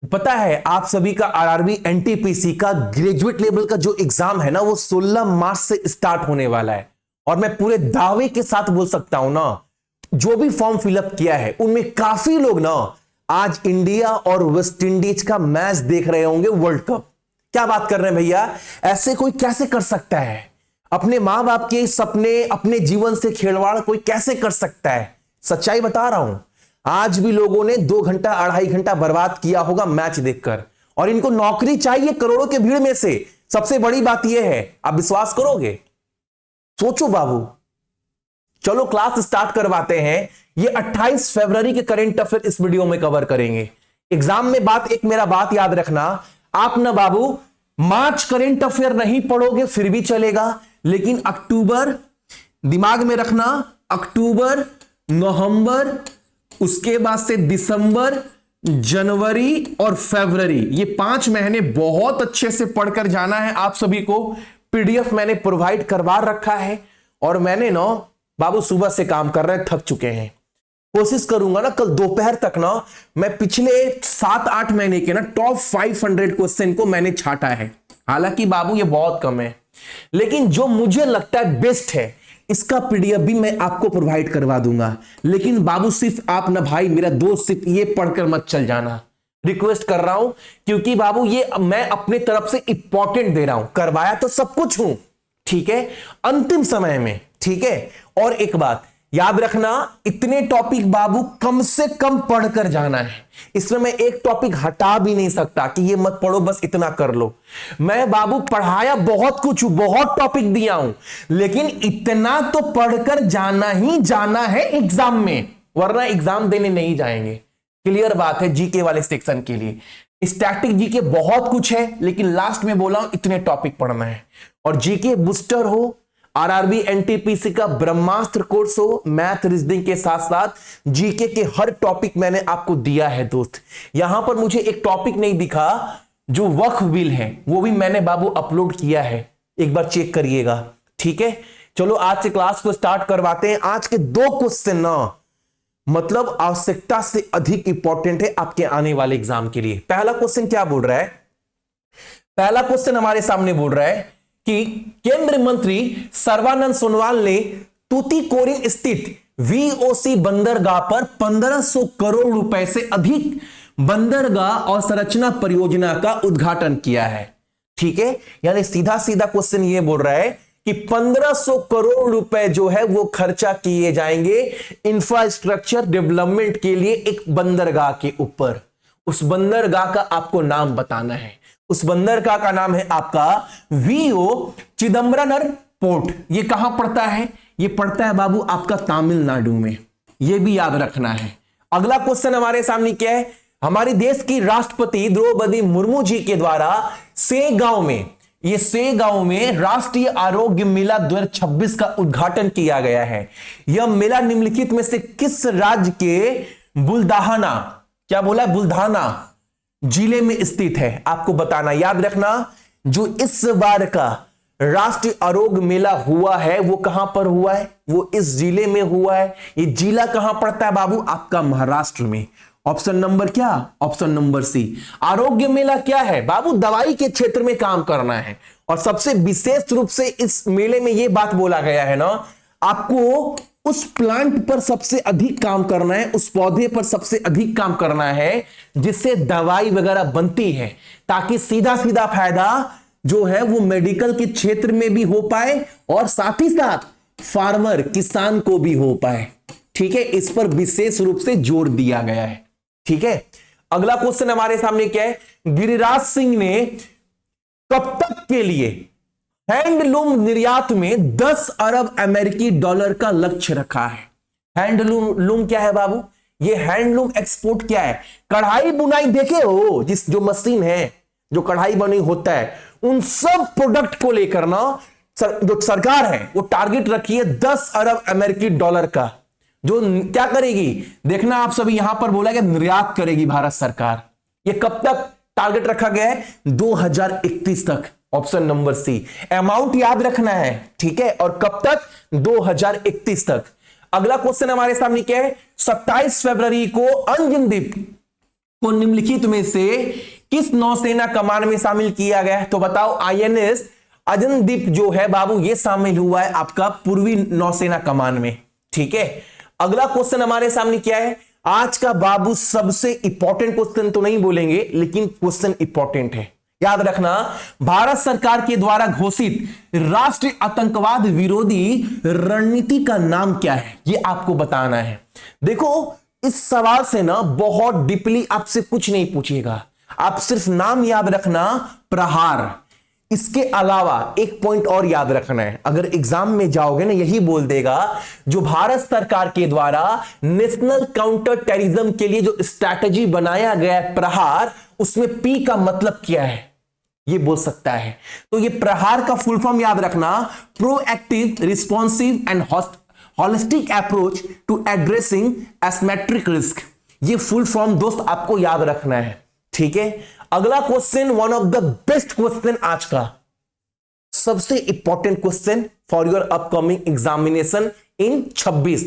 पता है आप सभी का आरआरबी एनटीपीसी का ग्रेजुएट लेवल का जो एग्जाम है ना वो 16 मार्च से स्टार्ट होने वाला है। और मैं पूरे दावे के साथ बोल सकता हूं ना, जो भी फॉर्म फिलअप किया है उनमें काफी लोग ना आज इंडिया और वेस्ट इंडीज का मैच देख रहे होंगे, वर्ल्ड कप। क्या बात कर रहे हैं भैया, ऐसे कोई कैसे कर सकता है? अपने मां बाप के सपने, अपने जीवन से खिलवाड़ कोई कैसे कर सकता है? सच्चाई बता रहा हूं, आज भी लोगों ने 2 घंटा 2.5 घंटा बर्बाद किया होगा मैच देखकर, और इनको नौकरी चाहिए करोड़ों के भीड़ में से। सबसे बड़ी बात यह है, आप विश्वास करोगे? सोचो बाबू। चलो क्लास स्टार्ट करवाते हैं। ये 28 फरवरी के करंट अफेयर इस वीडियो में कवर करेंगे। एग्जाम में मेरा बात याद रखना, आप ना बाबू मार्च करंट अफेयर नहीं पढ़ोगे फिर भी चलेगा, लेकिन अक्टूबर दिमाग में रखना, अक्टूबर, नवंबर, उसके बाद से दिसंबर, जनवरी और फरवरी, ये 5 महीने बहुत अच्छे से पढ़कर जाना है आप सभी को। पीडीएफ मैंने प्रोवाइड करवा रखा है, और मैंने ना बाबू सुबह से काम कर रहे हैं, थक चुके हैं। कोशिश करूंगा ना कल दोपहर तक ना मैं पिछले 7-8 महीने के ना टॉप 500 क्वेश्चन को मैंने छाटा है। हालांकि बाबू ये बहुत कम है, लेकिन जो मुझे लगता है बेस्ट है इसका पीडीएफ भी मैं आपको प्रोवाइड करवा दूंगा। लेकिन बाबू सिर्फ आप ना भाई, मेरा दोस्त, सिर्फ ये पढ़कर मत चल जाना, रिक्वेस्ट कर रहा हूं। क्योंकि बाबू ये मैं अपने तरफ से इंपॉर्टेंट दे रहा हूं, करवाया तो सब कुछ हूं, ठीक है, अंतिम समय में, ठीक है। और एक बात याद रखना, इतने टॉपिक बाबू कम से कम पढ़कर जाना है। इसमें मैं एक टॉपिक हटा भी नहीं सकता कि ये मत पढ़ो, बस इतना कर लो। मैं बाबू पढ़ाया बहुत कुछ हूं, बहुत टॉपिक दिया हूं, लेकिन इतना तो पढ़कर जाना ही जाना है एग्जाम में, वरना एग्जाम देने नहीं जाएंगे। क्लियर बात है जीके वाले सेक्शन के लिए। स्टैटिक जीके बहुत कुछ है, लेकिन लास्ट में बोला इतने टॉपिक पढ़ना है। और जीके बूस्टर हो, आरआरबी एनटीपीसी का ब्रह्मास्त्र कोर्स हो, मैथ रीजनिंग के साथ साथ जीके के हर टॉपिक मैंने आपको दिया है दोस्त। यहां पर मुझे एक टॉपिक नहीं दिखा, जो वक्फ बिल है वो भी मैंने बाबू अपलोड किया है, एक बार चेक करिएगा, ठीक है। चलो आज से क्लास को स्टार्ट करवाते हैं। आज के 2 क्वेश्चन ना मतलब आवश्यकता से अधिक इंपॉर्टेंट है आपके आने वाले एग्जाम के लिए। पहला क्वेश्चन क्या बोल रहा है? पहला क्वेश्चन हमारे सामने बोल रहा है कि केंद्रीय मंत्री सर्बानंद सोनोवाल ने तूतीकोरिन स्थित वीओसी बंदरगाह पर 1500 करोड़ रुपए से अधिक बंदरगाह और संरचना परियोजना का उद्घाटन किया है, ठीक है। यानी सीधा सीधा क्वेश्चन ये बोल रहा है कि 1500 करोड़ रुपए जो है वो खर्चा किए जाएंगे इंफ्रास्ट्रक्चर डेवलपमेंट के लिए एक बंदरगाह के ऊपर। उस बंदरगाह का आपको नाम बताना है। उस बंदरगाह का नाम है आपका वीओ चिदम्बरम पोर्ट। ये कहां पड़ता है? ये पड़ता है बाबू आपका तमिलनाडु में, ये भी याद रखना है। अगला क्वेश्चन हमारे सामने क्या है? हमारे देश की राष्ट्रपति द्रौपदी मुर्मू जी के द्वारा सेगांव में राष्ट्रीय आरोग्य मेला 2026 का उद्घाटन किया गया है। यह मेला निम्नलिखित में से किस राज्य के बुल्धाना, क्या बोला, बुल्धाना जिले में स्थित है? आपको बताना, याद रखना। जो इस बार का राष्ट्रीय आरोग्य मेला हुआ है वो कहां पर हुआ है? वो इस जिले में हुआ है। ये जिला कहां पड़ता है बाबू? आपका महाराष्ट्र में। ऑप्शन नंबर क्या? Option number C. आरोग्य मेला क्या है बाबू? दवाई के क्षेत्र में काम करना है। और सबसे विशेष रूप से इस मेले में यह बात बोला गया है ना, आपको उस प्लांट पर सबसे अधिक काम करना है, उस पौधे पर सबसे अधिक काम करना है जिससे दवाई वगैरह बनती है, ताकि सीधा सीधा फायदा जो है वो मेडिकल के क्षेत्र में भी हो पाए और साथ ही साथ फार्मर, किसान को भी हो पाए, ठीक है। इस पर विशेष रूप से जोर दिया गया है, ठीक है। अगला क्वेश्चन हमारे सामने क्या है? गिरिराज सिंह ने कब तक के लिए हैंडलूम निर्यात में 10 अरब अमेरिकी डॉलर का लक्ष्य रखा है? हैंडलूम क्या है बाबू? ये हैंडलूम एक्सपोर्ट क्या है? कढ़ाई बुनाई देखे हो, जो मशीन है, जो कढ़ाई बुनाई होता है, उन सब प्रोडक्ट को लेकर ना जो सरकार है वो टारगेट रखी है 10 अरब अमेरिकी डॉलर का, जो क्या करेगी देखना आप सभी। यहां पर बोला गया निर्यात करेगी भारत सरकार। ये कब तक टारगेट रखा गया है? 2031 तक। ऑप्शन नंबर सी। अमाउंट याद रखना है, ठीक है, और कब तक? 2031 तक। अगला क्वेश्चन हमारे सामने क्या है? 27 फरवरी को अंजन द्वीप को निम्नलिखित में से किस नौसेना कमान में शामिल किया गया है? तो बताओ, आईएनएस अजनदीप जो है बाबू, ये शामिल हुआ है आपका पूर्वी नौसेना कमान में। ठीक है, अगला क्वेश्चन हमारे सामने क्या है आज का बाबू? सबसे इंपॉर्टेंट क्वेश्चन तो नहीं बोलेंगे, लेकिन क्वेश्चन इंपॉर्टेंट है, याद रखना। भारत सरकार के द्वारा घोषित राष्ट्रीय आतंकवाद विरोधी रणनीति का नाम क्या है? ये आपको बताना है। देखो, इस सवाल से ना बहुत डीपली आपसे कुछ नहीं पूछेगा, आप सिर्फ नाम याद रखना, प्रहार। इसके अलावा एक पॉइंट और याद रखना है, अगर एग्जाम में जाओगे ना, यही बोल देगा जो भारत सरकार के द्वारा नेशनल काउंटर टेररिज्म के लिए जो स्ट्रैटेजी बनाया गया है प्रहार, उसमें पी का मतलब क्या है ये बोल सकता है। तो ये प्रहार का फुल फॉर्म याद रखना, proactive responsive and holistic approach to addressing asymmetric risk. ये फुल फॉर्म दोस्त आपको याद रखना है। ठीक है, अगला question, one of the best question आज का, सबसे important question for your upcoming examination in 26,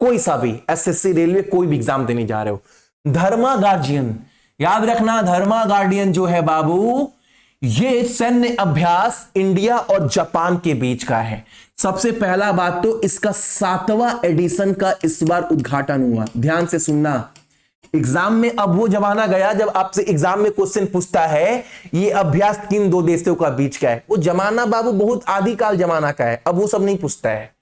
कोई सा भी एसएससी रेलवे कोई भी एग्जाम देने जा रहे हो। धर्मा गार्डियन, याद रखना, धर्मा गार्डियन जो है बाबू, ये सैन्य अभ्यास इंडिया और जापान के बीच का है। सबसे पहला बात तो इसका 7वां एडिशन का इस बार उद्घाटन हुआ। ध्यान से सुनना, एग्जाम में अब वो जमाना गया जब आपसे एग्जाम में क्वेश्चन पूछता है ये अभ्यास किन दो देशों का बीच का है। वो जमाना बाबू बहुत आदिकाल जमाना का है, अब वो सब नहीं पूछता है।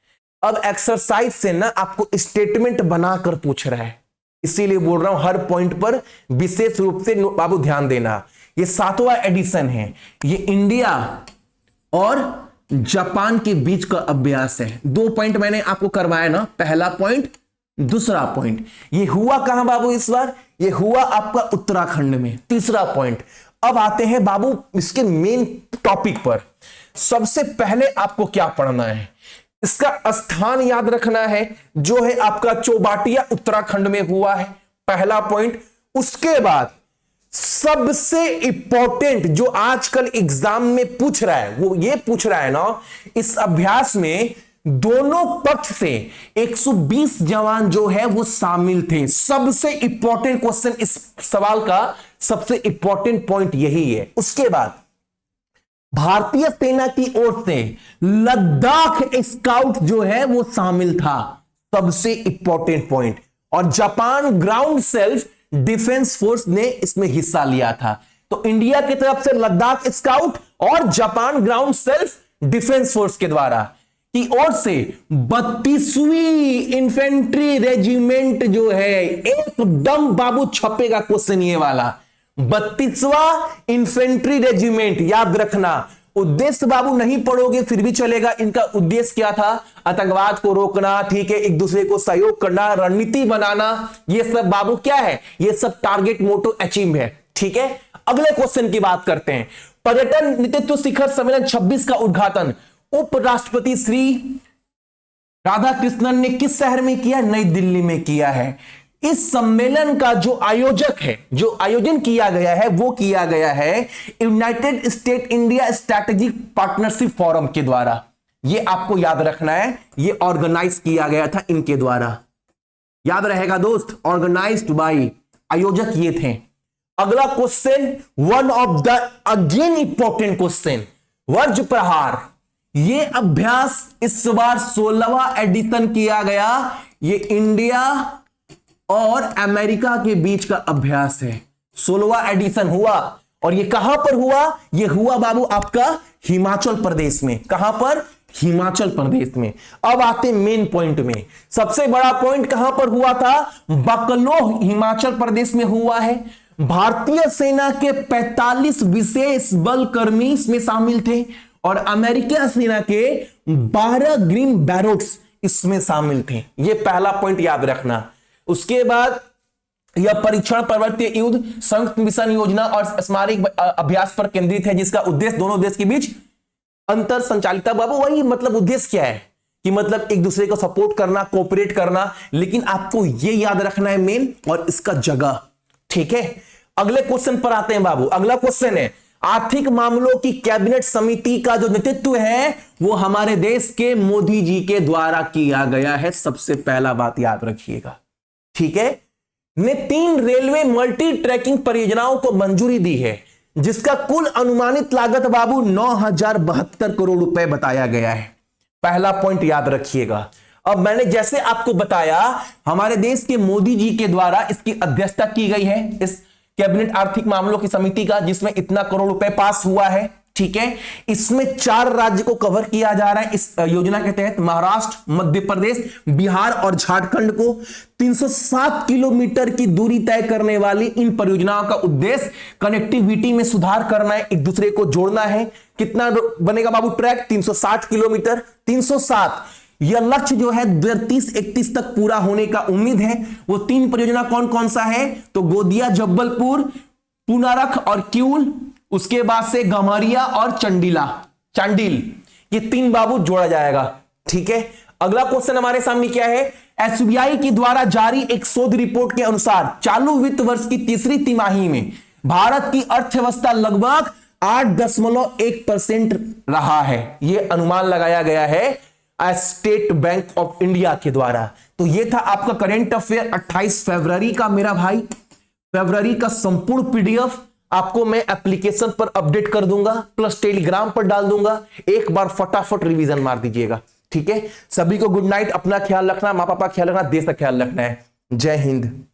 अब एक्सरसाइज से ना आपको स्टेटमेंट बनाकर पूछ रहा है, इसीलिए बोल रहा हूं हर पॉइंट पर विशेष रूप से बाबू ध्यान देना। ये 7वां एडिशन है, ये इंडिया और जापान के बीच का अभ्यास है। 2 पॉइंट मैंने आपको करवाया ना, पहला पॉइंट, दूसरा पॉइंट। ये हुआ कहां बाबू इस बार? ये हुआ आपका उत्तराखंड में। तीसरा पॉइंट। अब आते हैं बाबू इसके मेन टॉपिक पर। सबसे पहले आपको क्या पढ़ना है, इसका स्थान याद रखना है, जो है आपका चौबाटिया उत्तराखंड में हुआ है, पहला पॉइंट। उसके बाद सबसे इंपॉर्टेंट जो आजकल एग्जाम में पूछ रहा है वो ये पूछ रहा है ना, इस अभ्यास में दोनों पक्ष से 120 जवान जो है वो शामिल थे। सबसे इंपॉर्टेंट क्वेश्चन, इस सवाल का सबसे इंपॉर्टेंट पॉइंट यही है। उसके बाद भारतीय सेना की ओर से लद्दाख स्काउट जो है वो शामिल था, सबसे इंपॉर्टेंट पॉइंट। और Japan ground self defence force ने इसमें हिस्सा लिया था। तो इंडिया की तरफ से लद्दाख स्काउट और Japan ground self defence force के द्वारा की ओर से 32वीं इन्फेंट्री रेजिमेंट जो है, एकदम बाबू छपेगा क्वेश्चन ये वाला, 32वां इन्फेंट्री रेजिमेंट। याद रखना, उद्देश्य बाबू नहीं पढ़ोगे फिर भी चलेगा। इनका उद्देश्य क्या था? आतंकवाद को रोकना, ठीक है, एक दूसरे को सहयोग करना, रणनीति बनाना, ये सब बाबू क्या है, ये सब टारगेट मोटो अचीव है। ठीक है, अगले क्वेश्चन की बात करते हैं। पर्यटन नेतृत्व शिखर सम्मेलन 26 का उद्घाटन उपराष्ट्रपति श्री राधाकृष्णन ने किस शहर में किया? नई दिल्ली में किया है। इस सम्मेलन का जो आयोजक है, जो आयोजन किया गया है, वो किया गया है United state India strategic partnership forum के द्वारा। ये आपको याद रखना है, ये ऑर्गेनाइज किया गया था इनके द्वारा। याद रहेगा दोस्त, ऑर्गेनाइज्ड बाय, आयोजक ये थे। अगला question, one of the again important question, वज्र प्रहार। ये अभ्यास इस बार 16वां एडिशन किया गया। ये इंडिया और अमेरिका के बीच का अभ्यास है, 16वां एडिशन हुआ। और ये कहां पर हुआ? ये हुआ बाबू आपका हिमाचल प्रदेश में। कहां पर? हिमाचल प्रदेश में। अब आते मेन पॉइंट में। सबसे बड़ा पॉइंट कहां पर हुआ था? बकलोह हिमाचल प्रदेश में हुआ है। भारतीय सेना के 45 विशेष बल कर्मी इसमें शामिल थे और अमेरिकी सेना के 12 ग्रीन बैरोक्स इसमें शामिल थे। यह पहला पॉइंट याद रखना। उसके बाद यह परीक्षण पर्वतीय युद्ध संयुक्त मिशन योजना और स्मारक अभ्यास पर केंद्रित है, जिसका उद्देश्य दोनों देश के बीच अंतर संचालिता। बाबू वही मतलब उद्देश्य क्या है कि मतलब एक दूसरे को सपोर्ट करना, कोऑपरेट करना, लेकिन आपको यह याद रखना है मेन और इसका जगह। ठीक है, अगले क्वेश्चन पर आते हैं बाबू। अगला क्वेश्चन है, आर्थिक मामलों की कैबिनेट समिति का जो नेतृत्व है वो हमारे देश के मोदी जी के द्वारा किया गया है। सबसे पहला बात याद रखिएगा। ठीक है, ने 3 रेलवे मल्टी ट्रैकिंग परियोजनाओं को मंजूरी दी है, जिसका कुल अनुमानित लागत बाबू 9,072 करोड़ रुपए बताया गया है। पहला पॉइंट याद रखिएगा। अब मैंने जैसे आपको बताया, हमारे देश के मोदी जी के द्वारा इसकी अध्यक्षता की गई है, इस कैबिनेट आर्थिक मामलों की समिति का, जिसमें इतना करोड़ रुपए पास हुआ है। ठीक है, इसमें 4 राज्य को कवर किया जा रहा है इस योजना के तहत। महाराष्ट्र, मध्य प्रदेश, बिहार और झारखंड को 307 किलोमीटर की दूरी तय करने वाली इन परियोजनाओं का उद्देश्य कनेक्टिविटी में सुधार करना है, एक दूसरे को जोड़ना है। कितना बनेगा बाबू ट्रैक? 360 किलोमीटर। 307 यह लक्ष्य जो है 2030-31 तक पूरा होने का उम्मीद है। वो 3 परियोजना कौन कौन सा है? तो गोदिया, जबलपुर, पुनारख और किऊल, उसके बाद से गम्हरिया और चांडिल, ये 3 बाबू जोड़ा जाएगा। ठीक है, अगला क्वेश्चन हमारे सामने क्या है? एसबीआई के द्वारा जारी एक शोध रिपोर्ट के अनुसार चालू वित्त वर्ष की तीसरी तिमाही में भारत की अर्थव्यवस्था लगभग 8.1% रहा है। यह अनुमान लगाया गया है स्टेट बैंक ऑफ इंडिया के द्वारा। तो यह था आपका करंट अफेयर 28 फरवरी का मेरा भाई। फरवरी का संपूर्ण पीडीएफ आपको मैं एप्लीकेशन पर अपडेट कर दूंगा, प्लस टेलीग्राम पर डाल दूंगा। एक बार फटाफट रिवीजन मार दीजिएगा। ठीक है, सभी को गुड नाइट, अपना ख्याल रखना, माँ पापा का ख्याल रखना, देश का ख्याल रखना है। जय हिंद।